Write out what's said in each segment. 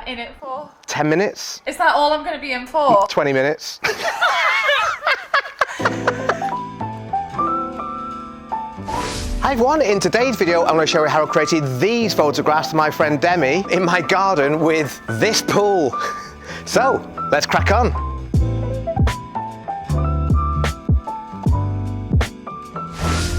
in it for? 10 minutes. Is that all I'm going to be in for? 20 minutes. Hi everyone, in today's video I'm going to show you how I created these photographs of my friend Demi in my garden with this pool. So, let's crack on.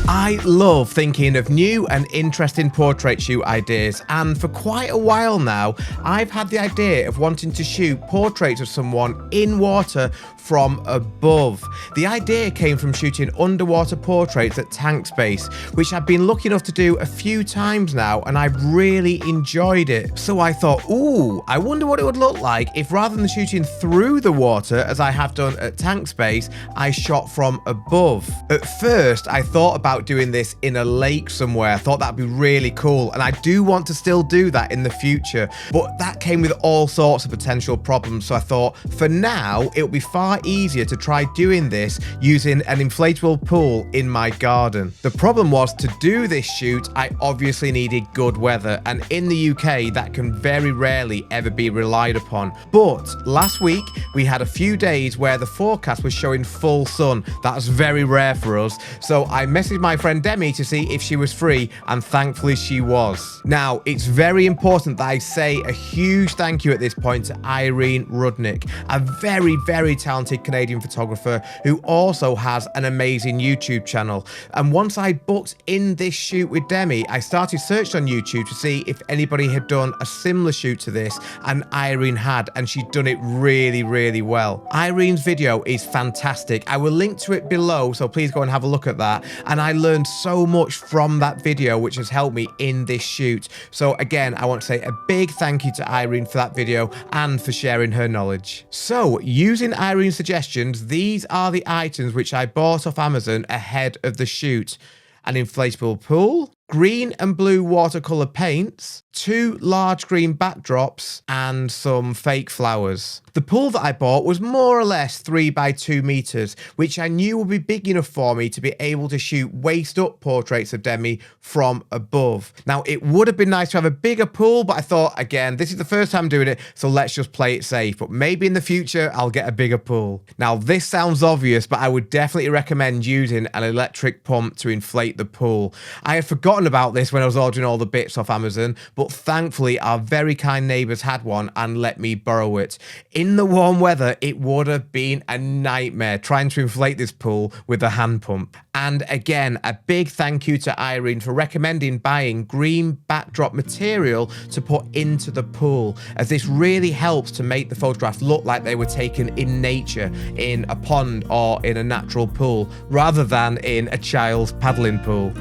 I love thinking of new and interesting portrait shoot ideas, and for quite a while now I've had the idea of wanting to shoot portraits of someone in water from above. The idea came from shooting underwater portraits at Tank Space, which I've been lucky enough to do a few times now, and I've really enjoyed it. So I thought, ooh, I wonder what it would look like if rather than shooting through the water as I have done at Tank Space, I shot from above. At first I thought about doing this in a lake somewhere. I thought that'd be really cool, and I do want to still do that in the future, but that came with all sorts of potential problems. So I thought for now it would be far easier to try doing this using an inflatable pool in my garden. The problem was, to do this shoot I obviously needed good weather, and in the UK that can very rarely ever be relied upon. But last week we had a few days where the forecast was showing full sun. That's very rare for us, so I messaged my friend Demi to see if she was free, and thankfully she was. Now it's very important that I say a huge thank you at this point to Irene Rudnyk, a very talented Canadian photographer who also has an amazing YouTube channel. And once I booked in this shoot with Demi, I started searching on YouTube to see if anybody had done a similar shoot to this, and Irene had, and she'd done it really well. Irene's video is fantastic. I will link to it below, so please go and have a look at that. And I learned so much from that video, which has helped me in this shoot. So again, I want to say a big thank you to Irene for that video and for sharing her knowledge. So using Irene's suggestions, these are the items which I bought off Amazon ahead of the shoot: an inflatable pool, green and blue watercolor paints, 2 large green backdrops, and some fake flowers. The pool that I bought was more or less 3 by 2 meters, which I knew would be big enough for me to be able to shoot waist up portraits of Demi from above. Now it would have been nice to have a bigger pool, but I thought, again, this is the first time doing it, so let's just play it safe. But maybe in the future I'll get a bigger pool. Now this sounds obvious, but I would definitely recommend using an electric pump to inflate the pool. I had forgotten about this when I was ordering all the bits off Amazon, but thankfully our very kind neighbours had one and let me borrow it. In the warm weather it would have been a nightmare trying to inflate this pool with a hand pump. And again, a big thank you to Irene for recommending buying green backdrop material to put into the pool, as this really helps to make the photograph look like they were taken in nature, in a pond or in a natural pool, rather than in a child's paddling pool.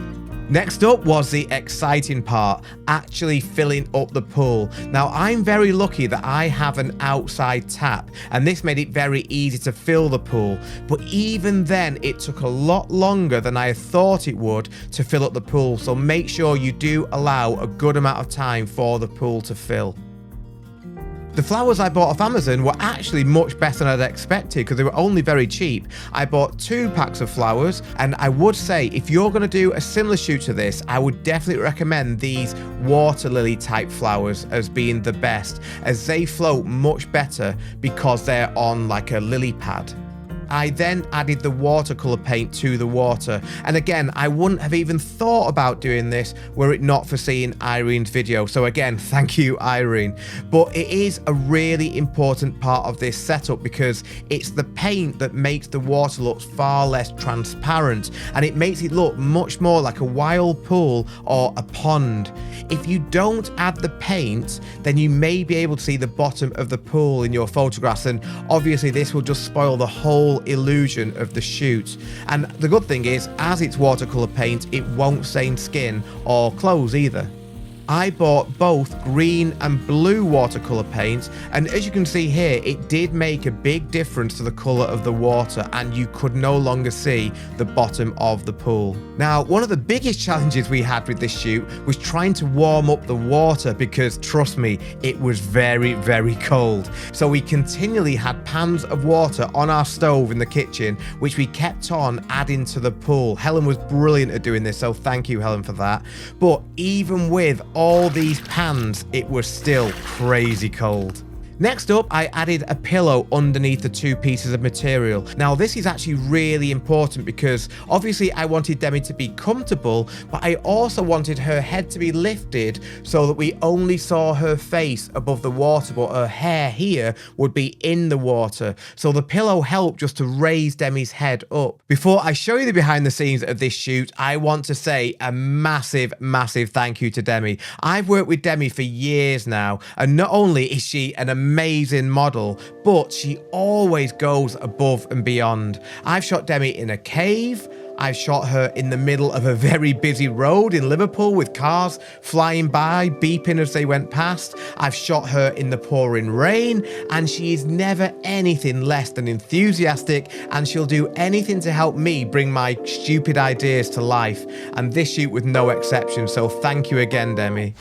Next up was the exciting part, actually filling up the pool. Now I'm very lucky that I have an outside tap, and this made it very easy to fill the pool, but even then it took a lot longer than I thought it would to fill up the pool, so make sure you do allow a good amount of time for the pool to fill. The flowers I bought off Amazon were actually much better than I'd expected because they were only very cheap. I bought 2 packs of flowers, and I would say if you're going to do a similar shoot to this, I would definitely recommend these water lily type flowers as being the best, as they float much better because they're on like a lily pad. I then added the watercolor paint to the water, and again I wouldn't have even thought about doing this were it not for seeing Irene's video, so again thank you Irene. But it is a really important part of this setup because it's the paint that makes the water look far less transparent, and it makes it look much more like a wild pool or a pond. If you don't add the paint, then you may be able to see the bottom of the pool in your photographs, and obviously this will just spoil the whole illusion of the shoot. And the good thing is, as it's watercolor paint, it won't stain skin or clothes either. I bought both green and blue watercolor paint, and as you can see here, it did make a big difference to the color of the water, and you could no longer see the bottom of the pool. Now, one of the biggest challenges we had with this shoot was trying to warm up the water because, trust me, it was very cold. So we continually had pans of water on our stove in the kitchen, which we kept on adding to the pool. Helen was brilliant at doing this, so thank you, Helen, for that. But even with all these pans, it was still crazy cold. Next up, I added a pillow underneath the two pieces of material. Now, this is actually really important because obviously I wanted Demi to be comfortable, but I also wanted her head to be lifted so that we only saw her face above the water, but her hair here would be in the water. So the pillow helped just to raise Demi's head up. Before I show you the behind the scenes of this shoot, I want to say a massive, massive thank you to Demi. I've worked with Demi for years now, and not only is she an amazing model, but she always goes above and beyond. I've shot Demi in a cave. I've shot her in the middle of a very busy road in Liverpool with cars flying by, beeping as they went past. I've shot her in the pouring rain, and she is never anything less than enthusiastic, and she'll do anything to help me bring my stupid ideas to life. And this shoot was no exception, so thank you again, Demi.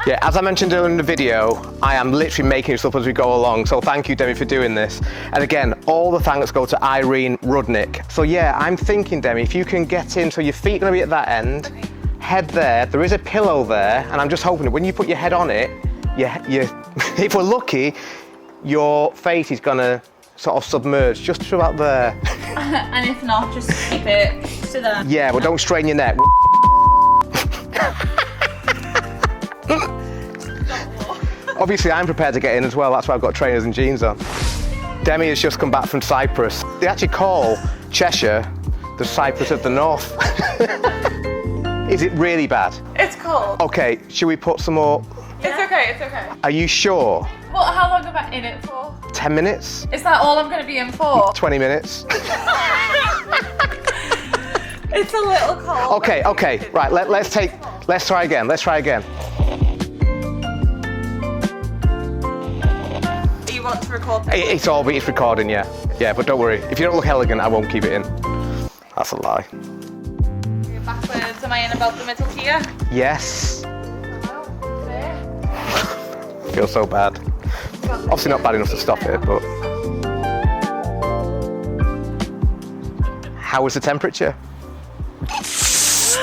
Yeah, as I mentioned earlier in the video, I am literally making this up as we go along, so thank you, Demi, for doing this. And again, all the thanks go to Irene Rudnyk. So yeah, I'm thinking, Demi, if you can get in, so your feet are going to be at that end, head there is a pillow there, and I'm just hoping that when you put your head on it, if we're lucky, your face is going to sort of submerge just about there. And if not, just keep it to that. Yeah, but don't strain your neck. Obviously, I'm prepared to get in as well. That's why I've got trainers and jeans on. Demi has just come back from Cyprus. They actually call Cheshire the Cyprus of the North. Is it really bad? It's cold. Okay, should we put some more? It's okay, it's okay. Are you sure? Well, how long am I in it for? 10 minutes? Is that all I'm going to be in for? 20 minutes? It's a little cold. Okay, right, let's try again. Do you want to record? It's recording, yeah. Yeah, but don't worry. If you don't look elegant, I won't keep it in. That's a lie. You're backwards. Am I in about the middle here? Yes. Hello, there. Feel so bad. Obviously not bad enough to stop it, but... How was the temperature?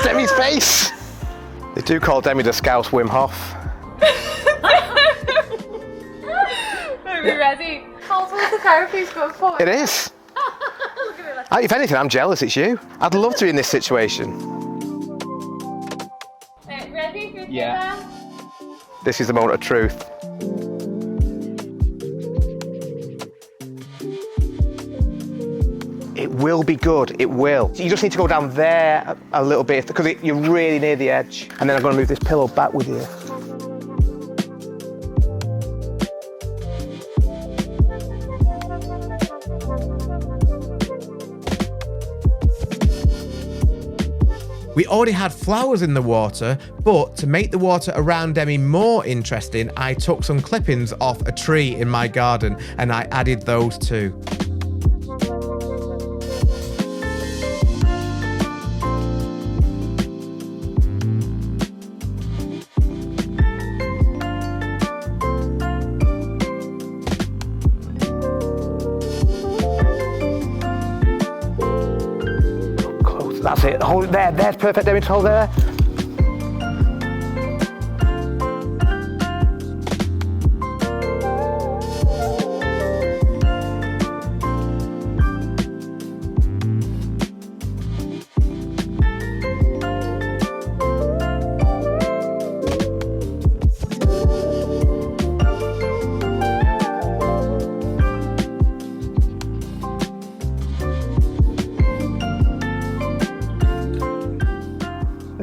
Demi's face! They do call Demi the Scouse Wim Hof. Are we ready? How tall the therapy's good for? It is. Look at me. If anything, I'm jealous it's you. I'd love to be in this situation. Ready? Yeah. This is the moment of truth. It will be good, it will. You just need to go down there a little bit because you're really near the edge. And then I'm going to move this pillow back with you. We already had flowers in the water, but to make the water around Demi more interesting, I took some clippings off a tree in my garden and I added those too. That's it. Hold it there. There's perfect, Demi. Hold there.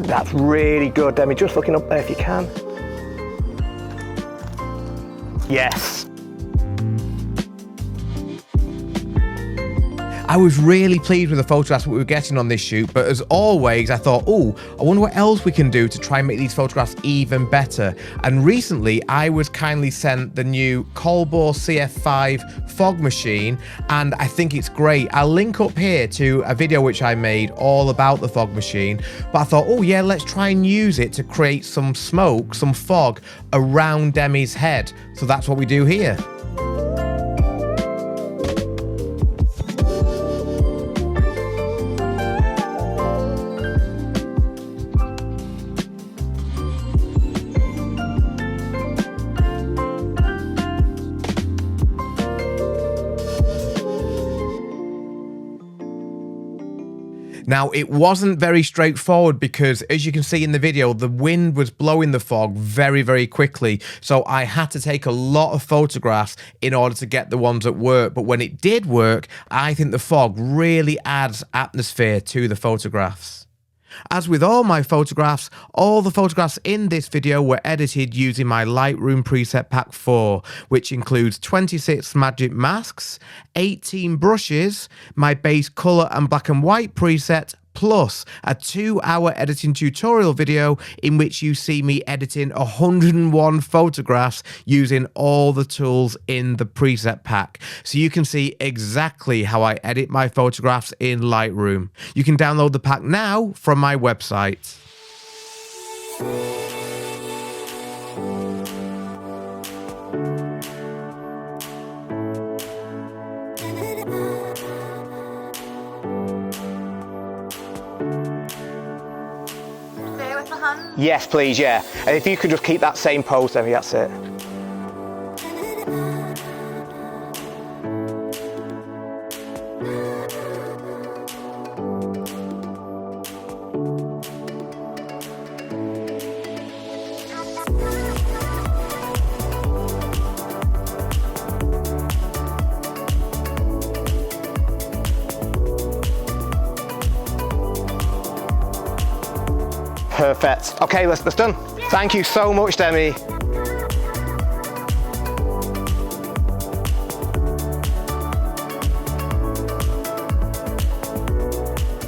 That's really good, Demi. Just looking up there if you can. Yes. I was really pleased with the photographs we were getting on this shoot, but as always, I thought, oh, I wonder what else we can do to try and make these photographs even better. And recently, I was kindly sent the new Colbor CF5 fog machine, and I think it's great. I'll link up here to a video which I made all about the fog machine, but I thought, oh yeah, let's try and use it to create some smoke, some fog around Demi's head. So that's what we do here. Now, it wasn't very straightforward because, as you can see in the video, the wind was blowing the fog very, very quickly. So I had to take a lot of photographs in order to get the ones that work. But when it did work, I think the fog really adds atmosphere to the photographs. As with all my photographs, all the photographs in this video were edited using my Lightroom preset pack 4, which includes 26 magic masks, 18 brushes, my base colour and black and white preset, plus a 2-hour editing tutorial video in which you see me editing 101 photographs using all the tools in the preset pack. So you can see exactly how I edit my photographs in Lightroom. You can download the pack now from my website. Stay with the hand. Yes, please, yeah. And if you could just keep that same pose, Demi, that's it. Perfect. Okay, that's done. Thank you so much, Demi.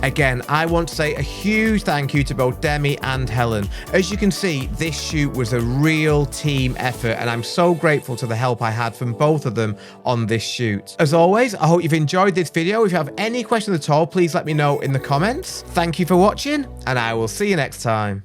Again, I want to say a huge thank you to both Demi and Helen. As you can see, this shoot was a real team effort, and I'm so grateful to the help I had from both of them on this shoot. As always, I hope you've enjoyed this video. If you have any questions at all, please let me know in the comments. Thank you for watching, and I will see you next time.